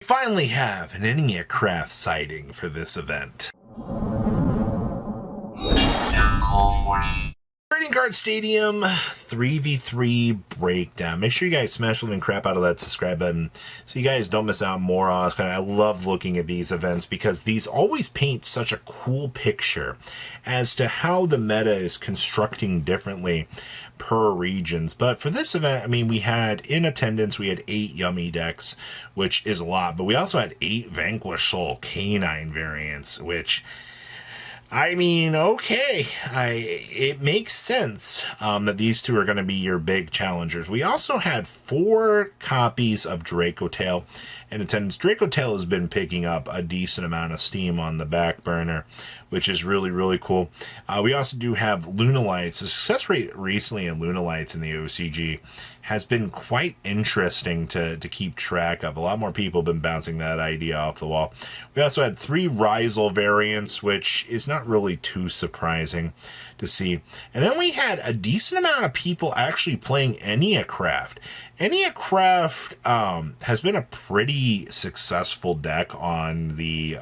Finally have an Enia craft sighting for this event. Trading Card Stadium 3v3 breakdown. Make sure you guys smash the living crap out of that subscribe button so you guys don't miss out more on us. I love looking at these events because these always paint such a cool picture as to how the meta is constructing differently per regions. But for this event, I mean, we had in attendance, we had 8 Yummy decks, which is a lot, but we also had 8 Vanquish K9 variants, which, I mean, okay, it makes sense that these two are going to be your big challengers. We also had 4 copies of Draco Tale in attendance. Draco Tale has been picking up a decent amount of steam on the back burner, which is really, really cool. We also do have Lunalights. The success rate recently in Lunalights in the OCG has been quite interesting to keep track of. A lot more people have been bouncing that idea off the wall. We also had 3 Risle variants, which is not really too surprising to see. And then we had a decent amount of people actually playing Enia Craft. Enia Craft has been a pretty successful deck on the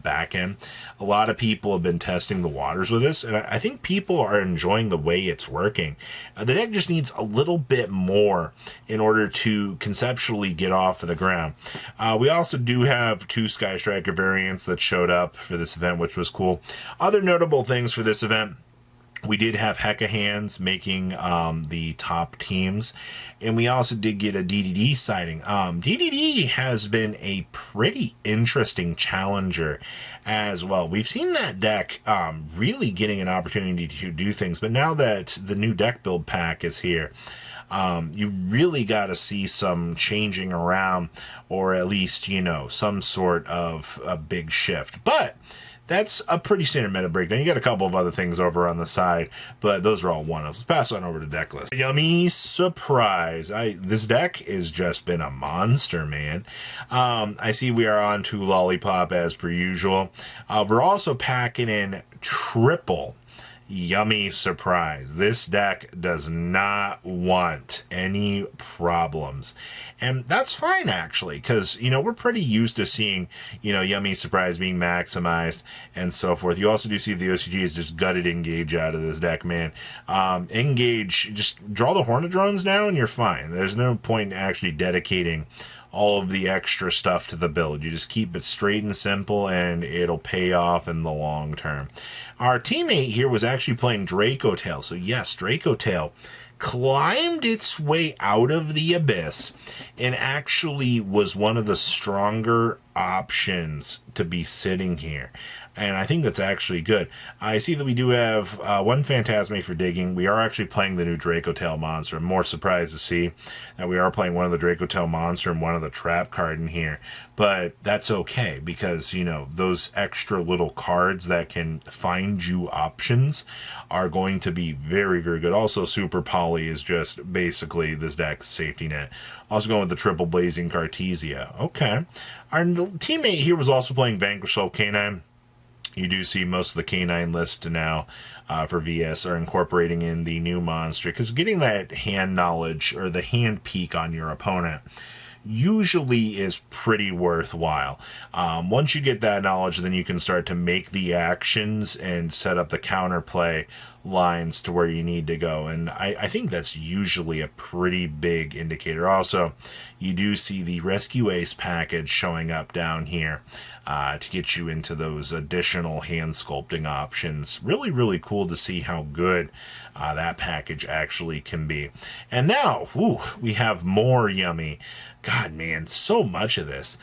back end. A lot of people have been testing the waters with this, and I think people are enjoying the way it's working. The deck just needs a little bit more in order to conceptually get off of the ground. We also do have 2 Sky Striker variants that showed up for this event, which was cool. Other notable things for this event: we did have Hekah hands making the top teams, and we also did get a DDD sighting. DDD has been a pretty interesting challenger as well. We've seen that deck really getting an opportunity to do things, but now that the new deck build pack is here, you really got to see some changing around, or at least, you know, some sort of a big shift. But that's a pretty standard meta breakdown. You got a couple of other things over on the side, but those are all one-offs. Let's pass on over to deck list. Yummy surprise. This deck has just been a monster, man. I see we are on to Lollipop as per usual. We're also packing in triple Yummy surprise. This deck does not want any problems, and that's fine actually, because, you know, we're pretty used to seeing, you know, Yummy surprise being maximized and so forth. You also do see the OCG has just gutted Engage out of this deck, man. Engage, just draw the Hornet drones now and you're fine. There's no point in actually dedicating all of the extra stuff to the build. You just keep it straight and simple, and it'll pay off in the long term. Our teammate here was actually playing Draco Tale. So yes, Draco Tale climbed its way out of the abyss and actually was one of the stronger options to be sitting here. And I think that's actually good. I see that we do have 1 Phantasme for digging. We are actually playing the new Draco Tale monster. I'm more surprised to see that we are playing one of the Draco Tale monster and one of the trap card in here. But that's okay, because, you know, those extra little cards that can find you options are going to be very, very good. Also, Super Poly is just basically this deck's safety net. Also going with the triple Blazing Cartesia. Okay. Our teammate here was also playing Vanquish K9. You do see most of the K9 list now for VS are incorporating in the new monster, because getting that hand knowledge or the hand peek on your opponent usually is pretty worthwhile. Once you get that knowledge, then you can start to make the actions and set up the counterplay lines to where you need to go, and I think that's usually a pretty big indicator. Also, you do see the Rescue Ace package showing up down here to get you into those additional hand sculpting options. Really, really cool to see how good that package actually can be. And now, we have more Yummy. God, man, so much of this.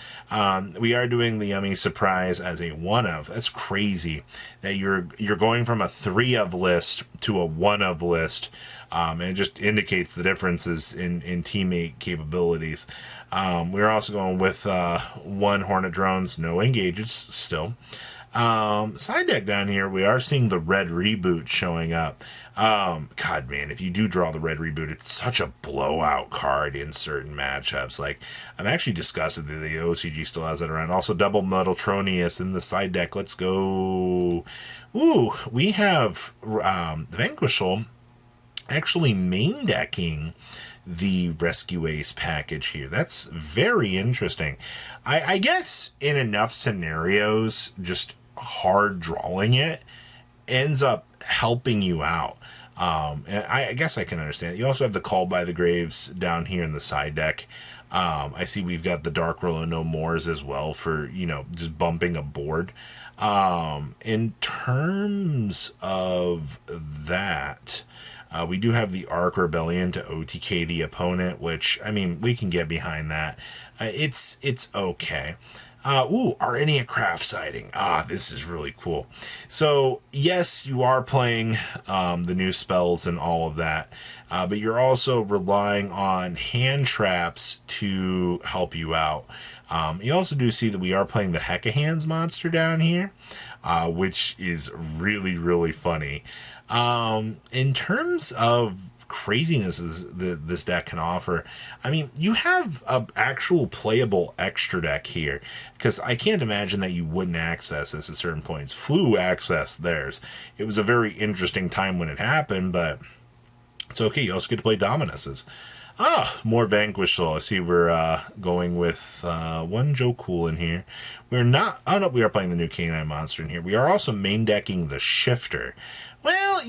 We are doing the Yummy surprise as a 1-of. That's crazy that you're going from a 3-of list to a 1-of list. And it just indicates the differences in teammate capabilities. We're also going with 1 Hornet drones, no engages still. Side deck down here, we are seeing the red reboot showing up. God, man, if you do draw the red reboot, it's such a blowout card in certain matchups. Like, I'm actually disgusted that the OCG still has that around. Also, double Metal Tronius in the side deck. Let's go. Ooh, we have Vanquish actually main decking the Rescue Ace package here. That's very interesting. I guess in enough scenarios, just hard drawing it ends up helping you out. And I guess I can understand it. You also have the Call by the Graves down here in the side deck. I see we've got the Dark Roll and No Mores as well for, just bumping a board. In terms of that, we do have the Arc Rebellion to OTK the opponent, which, we can get behind that. It's okay. Our Enia craft sighting. This is really cool. So, yes, you are playing the new spells and all of that, but you're also relying on hand traps to help you out. You also do see that we are playing the Hekah Hands monster down here, which is really, really funny. In terms of craziness this deck can offer, you have an actual playable extra deck here, because I can't imagine that you wouldn't access this at certain points. Flu accessed theirs. It was a very interesting time when it happened, but it's okay. You also get to play Dominuses. More Vanquish Soul. I see we're going with one Joe Cool in here. We're not... Oh, no, we are playing the new K9 monster in here. We are also main decking the Shifter. Well,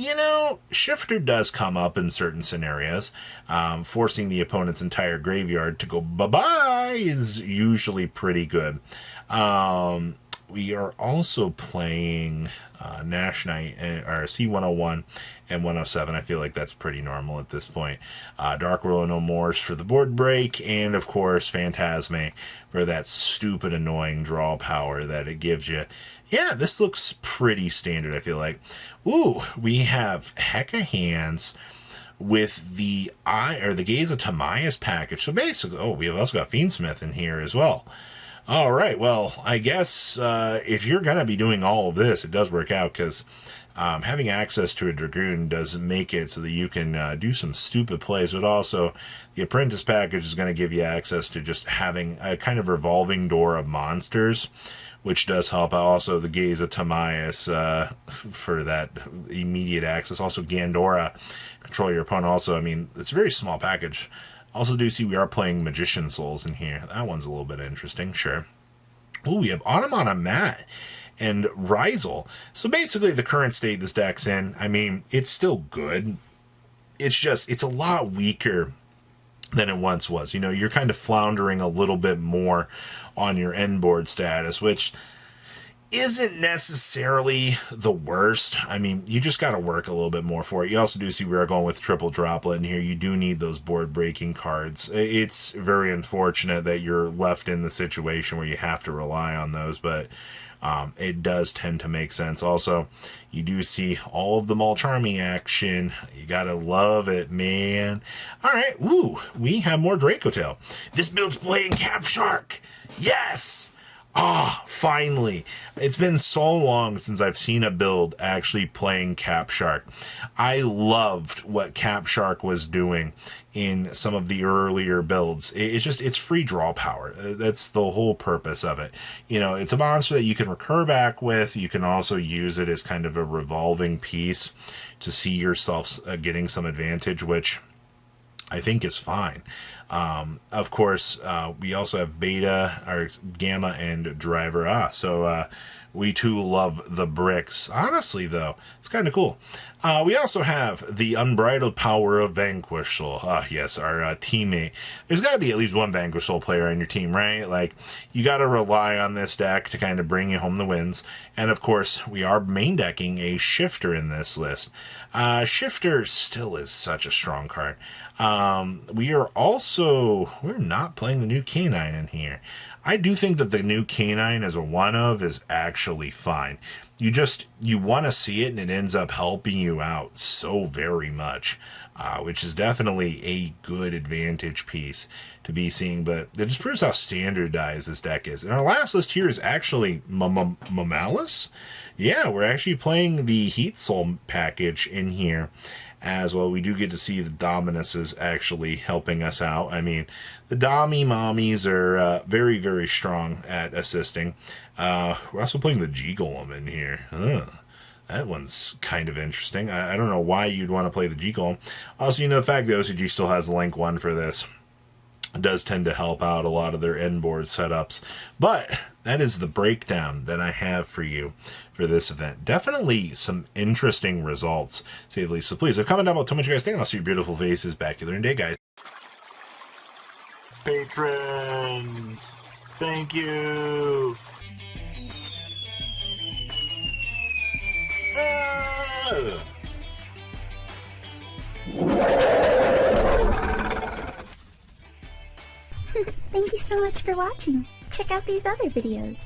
Shifter does come up in certain scenarios. Forcing the opponent's entire graveyard to go bye-bye is usually pretty good. We are also playing Nash Knight, or C101 and 107. I feel like that's pretty normal at this point. Dark Roll and No Mores for the board break, and of course Phantasme for that stupid annoying draw power that it gives you. Yeah, this looks pretty standard, I feel like. We have Hekah Hands with the Gaze of Timaeus package. So basically, we have also got Fiendsmith in here as well. All right, well, I guess if you're going to be doing all of this, it does work out, because having access to a Dragoon does make it so that you can do some stupid plays, but also the Apprentice package is going to give you access to just having a kind of revolving door of monsters, which does help out. Also, the Gaze of Timaeus for that immediate access. Also, Gandora, control your opponent. Also, it's a very small package. Also do see we are playing Magician Souls in here. That one's a little bit interesting, sure. We have Automata Matt and Risle. So basically the current state this deck's in, it's still good. It's a lot weaker than it once was. You're kind of floundering a little bit more on your end board status, which isn't necessarily the worst. You just got to work a little bit more for it. You also do see we are going with triple droplet in here. You do need those board breaking cards. It's very unfortunate that you're left in the situation where you have to rely on those, but it does tend to make sense. Also, you do see all of the Mulch Army action. You gotta love it, man. All right, we have more Draco Tale. This build's playing Cap Shark. Yes! Finally. It's been so long since I've seen a build actually playing Cap Shark. I loved what Cap Shark was doing in some of the earlier builds. It's free draw power. That's the whole purpose of it. It's a monster that you can recur back with. You can also use it as kind of a revolving piece to see yourself getting some advantage, which I think is fine. Of course, we also have Beta, or Gamma, and Driver. So we too love the bricks. Honestly, though, it's kind of cool. We also have the Unbridled Power of Vanquish Soul. Yes, our teammate. There's got to be at least one Vanquish Soul player on your team, right? Like, you got to rely on this deck to kind of bring you home the wins. And, of course, we are main decking a Shifter in this list. Shifter still is such a strong card. We're not playing the new K9 in here. I do think that the new K9 as a one-of is actually fine. You want to see it, and it ends up helping you out so very much, which is definitely a good advantage piece to be seeing, but it just proves how standardized this deck is. And our last list here is actually Mamalis. Yeah, we're actually playing the Heat Soul package in here as well. We do get to see the Dominuses actually helping us out. The Dommy Mommies are very, very strong at assisting. We're also playing the G-Golem in here. That one's kind of interesting. I don't know why you'd want to play the G-Golem. Also, the fact that OCG still has Link 1 for this does tend to help out a lot of their inboard setups. But that is the breakdown that I have for you for this event. Definitely some interesting results, to say the least. So please, comment down below, tell me what you guys think. I'll see your beautiful faces back here in a day, guys. Patrons, thank you. Thank you so much for watching. Check out these other videos.